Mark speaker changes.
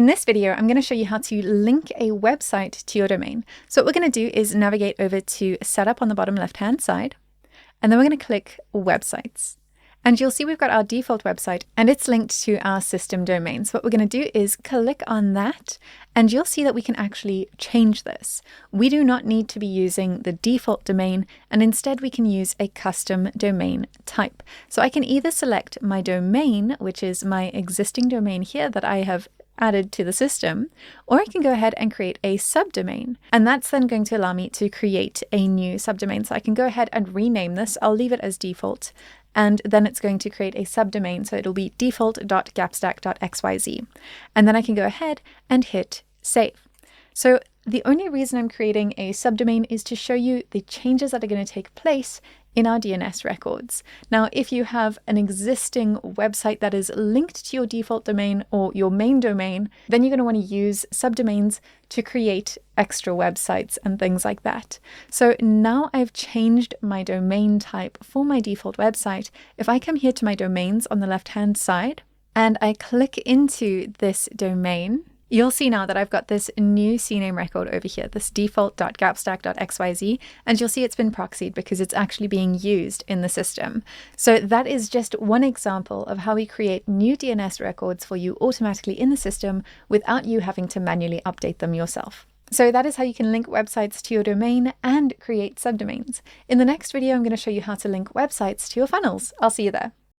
Speaker 1: In this video, I'm going to show you how to link a website to your domain. So what we're going to do is navigate over to Setup on the bottom left-hand side, and then we're going to click Websites. And you'll see we've got our default website and it's linked to our system domain. So what we're going to do is click on that and you'll see that we can actually change this. We do not need to be using the default domain, and instead we can use a custom domain type. So I can either select my domain, which is my existing domain here that I have added to the system, or I can go ahead and create a subdomain. And that's then going to allow me to create a new subdomain. So I can go ahead and rename this. I'll leave it as default. And then it's going to create a subdomain. So it'll be default.gapstack.xyz. And then I can go ahead and hit save. So the only reason I'm creating a subdomain is to show you the changes that are going to take place in our DNS records. Now, if you have an existing website that is linked to your default domain or your main domain, then you're going to want to use subdomains to create extra websites and things like that. So now I've changed my domain type for my default website. If I come here to my domains on the left-hand side and I click into this domain, you'll see now that I've got this new CNAME record over here, this default.gapstack.xyz, and you'll see it's been proxied because it's actually being used in the system. So that is just one example of how we create new DNS records for you automatically in the system without you having to manually update them yourself. So that is how you can link websites to your domain and create subdomains. In the next video, I'm going to show you how to link websites to your funnels. I'll see you there.